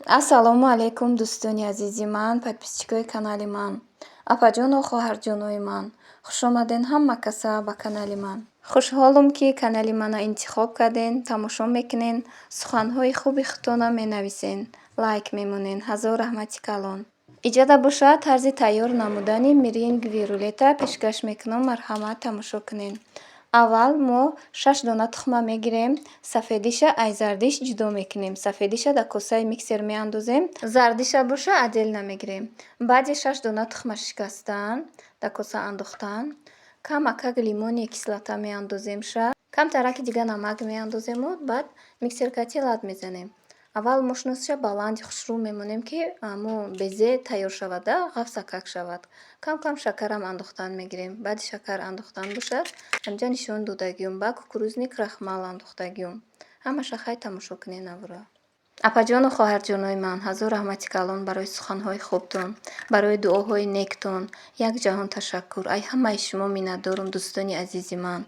Ассалому алайкум дӯстони азизи ман, подписчикои канали ман. Апаҷону хоҳарҷонои ман, хушомаден ҳама каса ба канали ман. Хушҳолум, ки канали мана интихоб карден, тамошо мекунен, суханҳои хуби худтона менависен, лайк мемонен. Ҳазор раҳмати калон. Иҷода бошад тарзи тайёр намудани меренги рулета пешкаш мекунам. Марҳамат, тамошо кунен. Аввал мо 6 дона тухма мегирем. Сафедиша аз зардиш ҷудо мекунем. Сафедиша дар косаи миксер меандозем. Зардиша боша отдельно мегирем. Баъди 6 дона тухма шикастан, дар коса андохтан, камакак лимони кислота меандозем ша. Камтараки дига намак меандозем. Баъд миксеркати лад мезанем. Аввал мошинасиша баланди хушрӯ мемонем, ки мо безе тайёр шавад, ғафсакак шавад. Кам-кам шакарам андохтан мегирем. Баъди шакар андохтан бошад, ҳамҷа нишон додагиём ба кукурузни крахмал андохтагиём. Ҳамаша хай тамошо кунен аввора. Апаҷону хоҳарҷонои ман, ҳазор раҳмати калон барои суханҳои хубтон, барои дуоҳои нектон. Якҷаҳон ташаккур. Ай ҳамаи шумо миннатдорум дӯстони азизи ман.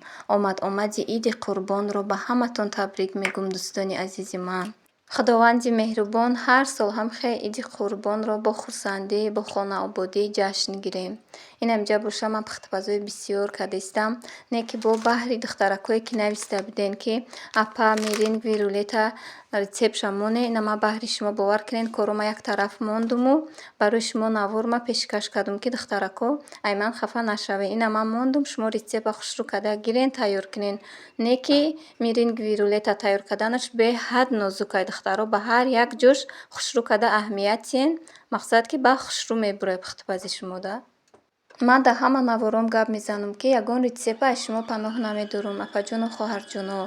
Омади Иди Қурбонро ба ҳаматон табрик мегум дӯстони азизи ман. Худованди меҳрубон ҳар сол ҳам хе Иди Қурбонро бо хурсандӣ, бо хонаободӣ ҷашн гирем. Ин ҳамҷа боша ман пухтупазои бисёр кардистам. Не ки бо баҳри духтаракое ки нависта буден, ки апа меренги рулета рецептша моне. Ина ман баҳри шумо бовар кунен, корома як тараф мондуму барои шумо наворма пешкаш кардум, ки духтарако ай ман хафа нашавед. Ина ман мондум, шумо рецепта хушрӯ карда гирен, тайёр кунен. Не ки меренги рулета тайёр карданаш беҳад нозукай. Духтаро ба ҳар як ҷош хушрӯ карда аҳамият диҳен. Мақсад ки ба хушрӯ мебурад пухтупази шумо да. Ман да ҳама навором гап мезанам, ки ягон рецепта аз шумо паноҳ намедорам. Апаҷону хоҳарҷоно,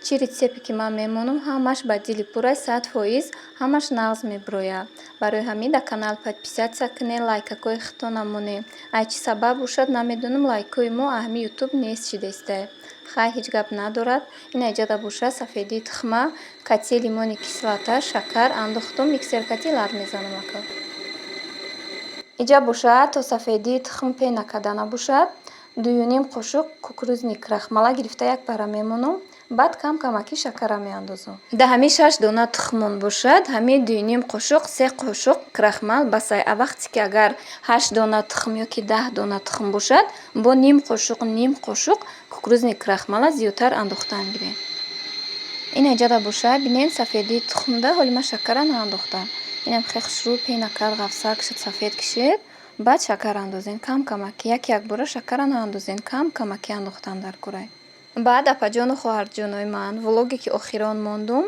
чӣ рецепте ки ман мемонам, ҳамаш ба дили пурай 100%, ҳамаш нағз мебирояд. Барои ҳамин дар канал подписатсия кунен, лайкакои худтон намонен. Ай чӣ сабаб бошад намедонам, лайкои мо аҳми ютуб нест шидестай. Хай ҳеҷ гап надорад. Ин иҷода боша сафедии тухма, кати лимони кислота, шакар андохтум, миксеркати лад мезанам ака. Иҷа бошад то сафедии тухм пена карда набошад. 2,5 қошуқ кукурузни крахмала гирифта як пара мемонам. Баъд кам-камаки шакара меандозам. Да ҳами 6 дона тухмон бошад, ҳами 2,5 қошуқ, 3 қошуқ крахмал ба сай. А вақте ки агар 8 дона тухм ёки 10 дона тухм бошад, бо ним қошуқ кукурузни крахмала зиёдтар андохтан гирем. Ин иҷода бошад, бинен сафедии тухмда ҳоли ман шакара наандохтам. Инам хе хушрӯ пена кард, ғафсак шуд, сафед кишед. Баъд шакар андозен кам-камаки. Як бора шакара наандозен, кам-камаки андохтан дар курай. Баъд апаҷону хоҳарҷонои ман, влоге ки охирон мондум.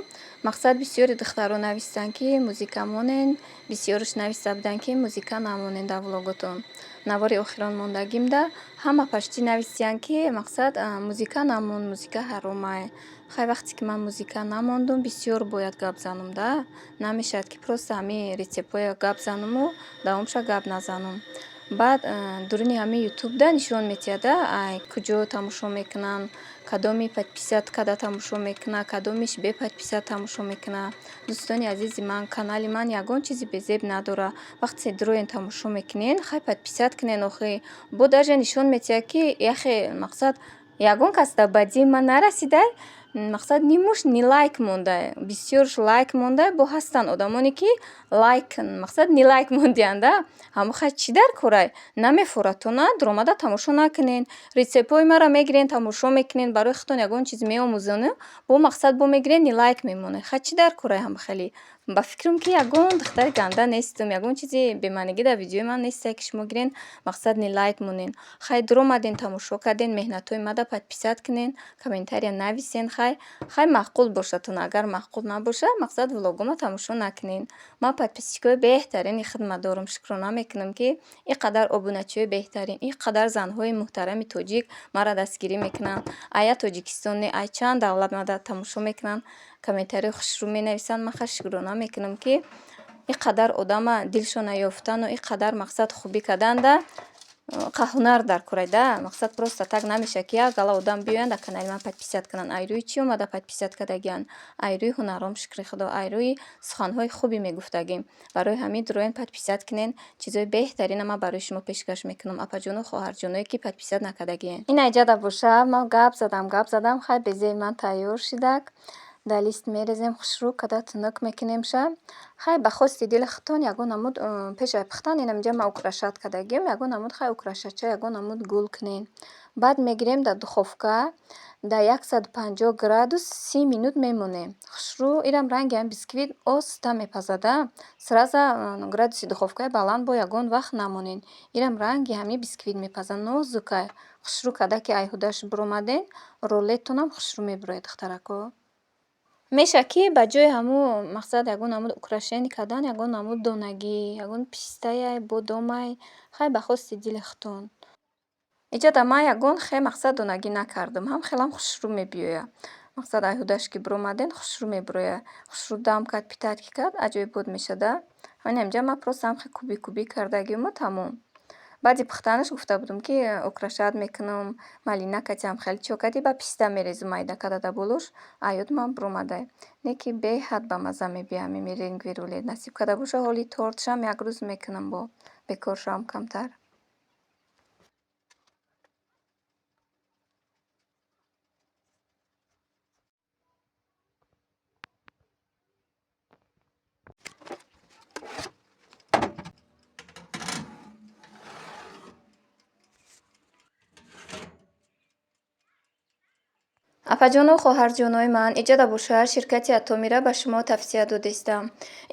Мақсад бисёри духтаро навистанд, ки музика монен, бисёрш нависта буданд, ки музика намонен дар влоготон. Навори охирон мондагимда ҳама пашти нависиянд, ки мақсад музика намон, музика ҳаромай. Хай вақте ки ман музика намондум, бисёр бояд гап занум да. Намешавад ки просто ҳамин рецептҳоя гап зануму давомша гап назанум. Баъд дуруни ҳамин ютубда нишон метиҳад, ай куҷо тамошо мекунанд, кадоми подписат карда тамошо мекунад, кадомиш беподписат тамошо мекунад. Дӯстони азизи ман, канали ман ягон чизи безеб надорад. Вақте дроен тамошо мекунен, хай подписат кунен. Охи бо даже нишон метиҳад, ки яхе мақсад ягон кас дар бадии ман нарасидай. Мақсад нимуш ни лайк мондай. Бисёрш лайк мондай, бо ҳастанд одамоне ки лайк, мақсад ни лайк мондианда. Ҳамо хай чӣ дар корай? Намефорад то на дуромада тамошо накунен. Рецептҳои маро мегирен, тамошо мекунен, барои худтон ягон чиз меомӯзонӣ, бо мақсад бо мегирен, ни лайк мемонед. Хай чӣ дар корай ҳама хеле? Ба фикрам, ки ягон духтари ганда нестам, ягон чизи бемаънигӣ дар видеои ман нестае, ки шумо гирен мақсад ни лайк монен. Хай дуромаден, тамошо карден, меҳнатҳои мада подписат кунен, комментария нависен. Хай маъқул бошатон. Агар маъқул набоша, мақсад влогома тамошо накунен. Ман подписчикои беҳтарини хидматдорам, шукрона мекунам, ки ин қадар обуначиҳои беҳтарин, ин қадар занҳои муҳтарами тоҷик маро дастгирӣ мекунанд. Ая Тоҷикистон не, ай чанд давлат мада тамошо мекунанд, комментарияи хушрӯ менависанд. Ман хай шукрона мекунам, ки ин қадар одама дилшона ёфтану ин қадар мақсад хубӣ карданда ҳунар дар корай да. Мақсад просто так намешавад, ки як гала одам биёянд дар канали ман подписат кунанд. Ай рӯи чӣ омада подписат кардагиянд? Ай рӯи ҳунаром, шукри худо, ай рӯи суханҳои хубе мегуфтагим. Барои ҳамин дуроен подписат кунен. Чизои беҳтарина ман барои шумо пешкаш мекунам. Апаҷону хоҳарҷоное, ки подписат накардагиянд. Ин иҷода боша, ман гап задам. Хай безеи ман тайёр шудак. дар лист мерезем, хушрӯ када тунук мекунем ша. Хай ба хости дили хитон ягон намуд пешаи пухтан инам инҷа ма украшат кардагим. Ягон намуд хай украшача ягон намуд гул кунем. Баъд мегирем дар духовка дар 150 градус 30 минут мемонем. Хушрӯ ирам ранги ҳам бисквит оста мепазада. Сраза градуси духовкаи баланд бо ягон вақт намонен. Ирам ранги ҳами бисквит мепазад нозукай. Хушрӯ када ки айҳудаш буромаден, рулеттонам хушрӯ мебурояд духтарако. Меша ки ба ҷои ҳамун мақсад ягон намуд украшение кардан ягон намуд донагӣ, ягон пистаяй, бодомай, хай ба хости дили хитон. Иҷада ман ягон хел мақсад донагӣ накардам. Ҳам хелам хушрӯ мебиёяд. Мақсад айҳудаш ки буромаден хушрӯ мебурояд. Хушрӯ дам кард, питатки кард, аҷоиб буд мешада. Ҳамин инҷа ман просто ҳам хел куби кардагиму тамом. Баъди пухтанаш гуфта будам ки украшат мекунам, малина катям хеле чокади ба писта мерезу майда кардада болуш. Аёдман буромадай. Не ки беҳад ба маза мебиёяд ҳамин меренгви рулет. Насиб карда боша ҳоли тортшам як рӯз мекунам бо бекор шавам камтар. Апаҷону хоҳарҷонои ман, иҷода бошад ширкати Атомира ба шумо тавсия додастам.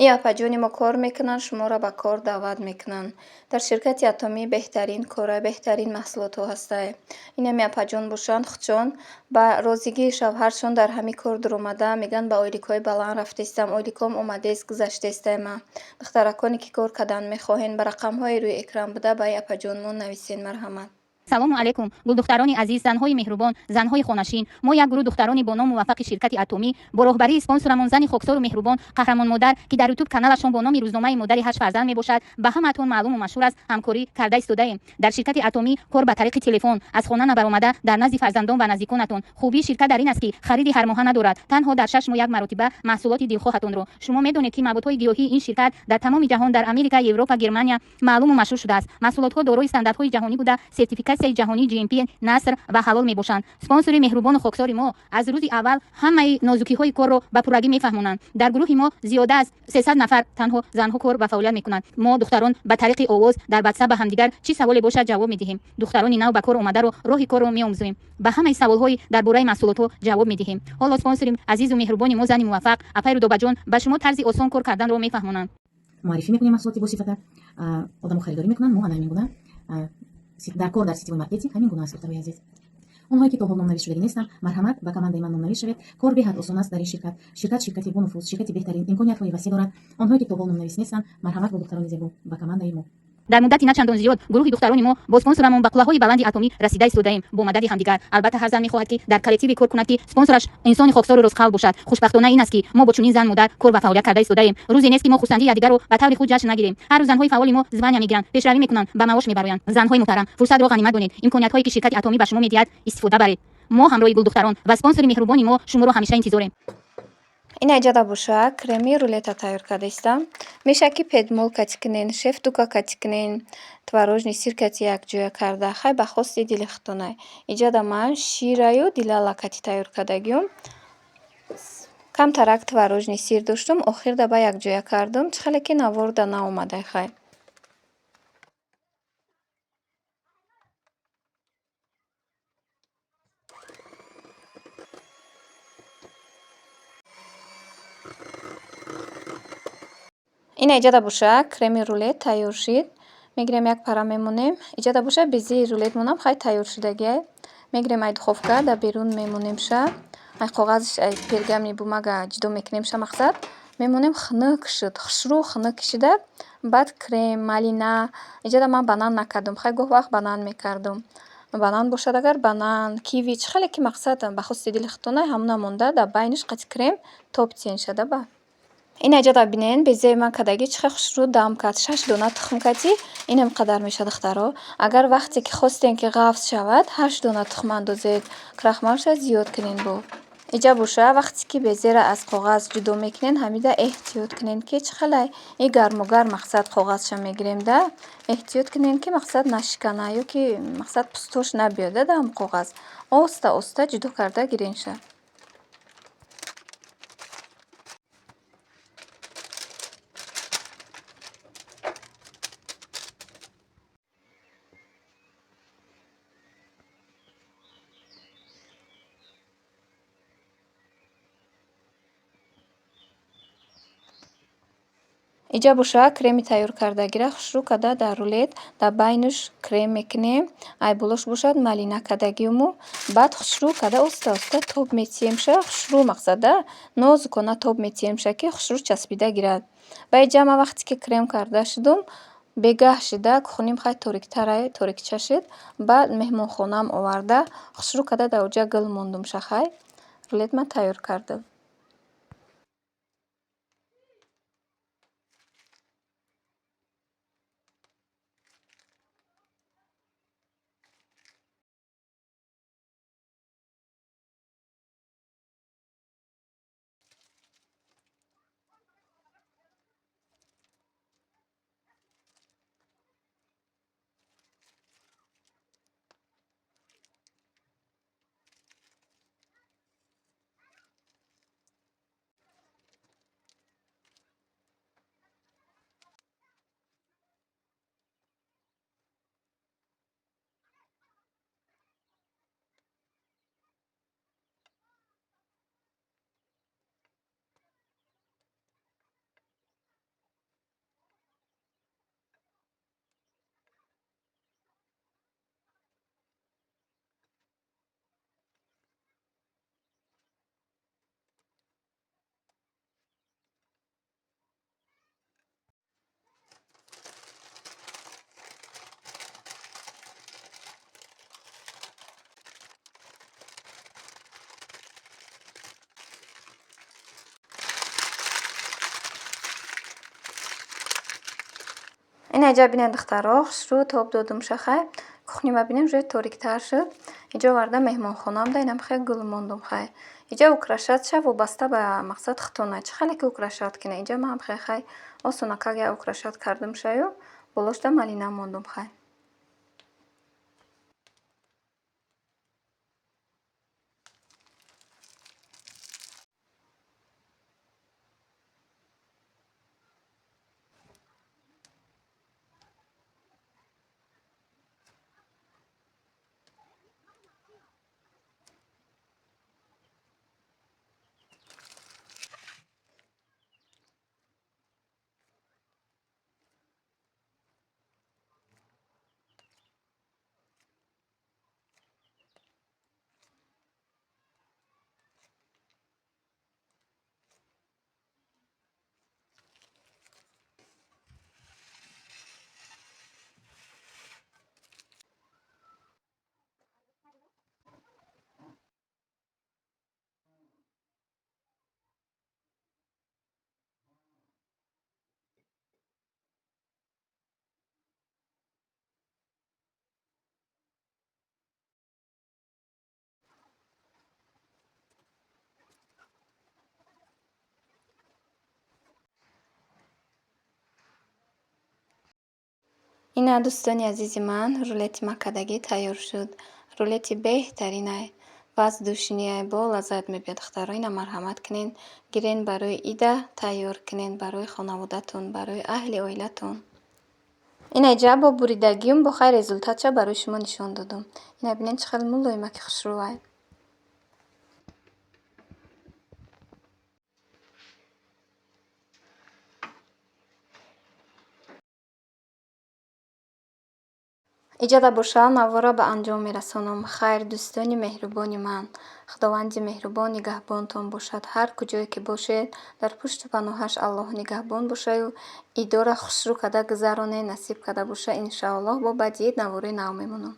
Ин апаҷони мо кор мекунанд, шуморо ба кор даъват мекунанд. Дар ширкати Атомӣ беҳтарин кора, беҳтарин маҳсулотҳо ҳастанд. Инами апаҷон бошанд, худшон ба розигии шавҳаршон дар ҳамин кор дуромада, мегӯянд ба оиликҳои баланд рафтаистам, оиликҳом омадест, гузаштаистайма. Духтараконе ки кор кардан мехоҳед, ба рақамҳои рӯи экран буда ба ин апаҷонмон нависед. Марҳамат. салому алайкум гулдухтарони азиз, занҳои меҳрубон, занҳои хонашин. Мо як гурӯҳ духтарони бо ном муваффақи ширкати Атомӣ бо роҳбарии спонсорамон зани хоксору меҳрубон қаҳрамон модар ки дар ютуб каналашон бо номи рӯзномаи модари 8 фарзанд мебошад, ба ҳамаатон маълуму машҳур аст, ҳамкорӣ карда истодаем. Дар ширкати Атомӣ кор ба тариқи телефон аз хона набаромада дар назди фарзандон ва наздиконатон. хубии ширкат дар ин аст ки хариди ҳармоҳа надорад. Танҳо дар 6 моҳ як маротиба маҳсулоти дилхоҳатонро. шумо медонед ки маҳбутҳои гиёҳии ин ширкат дар тамоми ҷаҳон, дар Америка, Европа, Германия маълуму машҳур шудааст. маҳсулотҳо дорои стандартҳои ҷаҳонӣ буда сертификатсияи ҷаҳонии GMP наср ва ҳалол мебошанд. спонсори меҳрубону хоксори мо аз рӯзи аввал ҳамаи нозукиҳои корро ба пуррагӣ мефаҳмонанд. дар гурӯҳи мо зиёда аз 300 нафар танҳо занҳо кор ва фаъолият мекунанд. мо духтарон ба тариқи овоз дар WhatsApp ба ҳамдигар чӣ саволе бошад ҷавоб медиҳем. духтарони нав ба кор омадаро роҳи корро меомӯзем. ба ҳамаи саволҳои дар бораи маҳсулотҳо ҷавоб медиҳем. ҳоло спонсори азизу меҳрубони мо зани муваффақ апайру добаҷон ба шумо тарзи осон кор карданро мефаҳмонанд. معرفی میکنیم محصولاتی با صفت آدمو خریداری میکنن مو هم همین گونه در کار در سیستم مارکتینگ همین گونه است دکترای عزیز اونهایی که تا حال نامنویس شده نیستن مرحمت به کامندای من نامنویس شوید کار به حد آسان است در این شرکتی با نفوذ شرکتی بهترین امکانیت‌های وسیع دارد اونهایی که تا حال نامنویس نیستن مرحمت با دکتران زیبا به کامندای ما дар муддати на чандон зиёд гурӯҳи духтарони мо бо спонсорамон ба қуллаҳои баланди Атомӣ расида истодаем бо мадади ҳамдигар. албатта ҳар зан мехоҳад ки дар коллективе кор кунад ки спонсораш инсони хоксору ростқавл бошад. хушбахтона ин аст ки мо бо чунин зан мудар кор ва фаъолият карда истодаем. рӯзе нест ки мо хурсандии якдигарро ба таври худ ҷашн нагирем. ҳар рӯз занҳои фаъоли мо звания мегиранд, пешравӣ мекунанд, ба маош мебароянд. занҳои муҳтарам, фурсатро ғанимат донед. имкониятҳое ки ширкати Атомӣ ба шумо медиҳад истифода баред. мо ҳамроҳи гулдухтарон ва спонсори меҳрубони мо шуморо ҳамеша интизорем. Ин аҷада боша креми рулета тайёр кардаистам. Меша ки педмол кати кунен, шефтука кати кунен, творожный сир кати якҷоя карда. Хай ба хости дили хитонай. Иҷада ман шираю дилала кати тайёр кардагиём. Камтарак творожный сир доштум, охирда ба якҷоя кардум. Чихеле ки наворда наомадай хай. ин иҷада боша креми рулет тайёр шид. Мегирем як пара мемонем. Иҷада боша безии рулет монам хай тайёр шудагиай. Мегирем ай духовка дар берун мемонем ша. Ай коғазш ай пергамни бумага ҷудо мекунем ша мақсад. Мемонем хунук шуд. хушрӯ хунук кишида. Баъд крем, малина. Иҷада ман банан накардум. Хай гоҳ вақт банан мекардум. банан бошад агар банан, киви чихеле ки мақсад ба хости дили хитонай ҳамна монда дар байниш қати крем топсиен шада ба. ин аҷада бинен безеи ман кадаги чихе хушрӯ дам кард 6 дона тухм кати инам қадар мешад духтаро. Агар вақте ки хостем ки ғафз шавад 8 дона тухм андозед крахмалша зиёд кунен бо. иҷа боша вақте ки безера аз коғаз ҷудо мекунен ҳамида эҳтиёт кунен ки чихелай и гармугар мақсад коғазша мегирем да. эҳтиёт кунен ки мақсад нашикана ё ки мақсад пустош набиёда дар коғаз. Оста оста ҷудо карда гиренша. иҷа боша креми тайёркардагиро хушрӯ карда дар рулет дар байнуш крем мекунем. Ай булош бошад малина кардагиуму баъд хушрӯ карда оста оста тоб метиҳемша. Хушрӯ мақсада нозукона тоб метиҳемша, ки хушрӯ часпида гирад. Ба иҷама вақте ки крем карда шудум, бегаҳ шида кухоним хай ториктарай, торикча шид. Баъд меҳмонхонаам оварда хушрӯ карда дар оҷа гил мондумша. Хай рулетма тайёр кардам. Ин иҷа бинед духтаро хушрӯ тоб додумша. Хай кухнима бинем жӯи ториктар шуд. Иҷа оварда меҳмонхонаам да инам хай гул мондум. Хай иҷа украшатша вобаста ба мақсад хитона чӣ хеле ки украшат кина. Иҷа маам хай осонакак я украшат кардумшаю болошда малина мондум. Хай ина дӯстони азизи ман рулети маккадагӣ тайёр шуд. Рулети беҳтаринай ва аз дӯшинияй бо лаззат мебиёд. Духтаро ина марҳамат кунен, гирен барои ида тайёр кунен, барои хонаводатон, барои аҳли оилатон. Ина иҷа бо буридагиум бо хай результатша барои шумо нишон додум. Ина бинен чӣ хел мулоима, ки хушрӯай. иҷада боша навора ба анҷом мерасонам. Хайр дӯстони меҳрубони ман, худованди меҳрубон нигаҳбонтон бошад. Ҳар куҷое ки бошед дар пушту паноҳаш Аллоҳ нигаҳбон бошаю идора хушрӯ карда гузаронед, насиб карда боша. Иншоаллоҳ бо баъди ид навораи нав мемонам.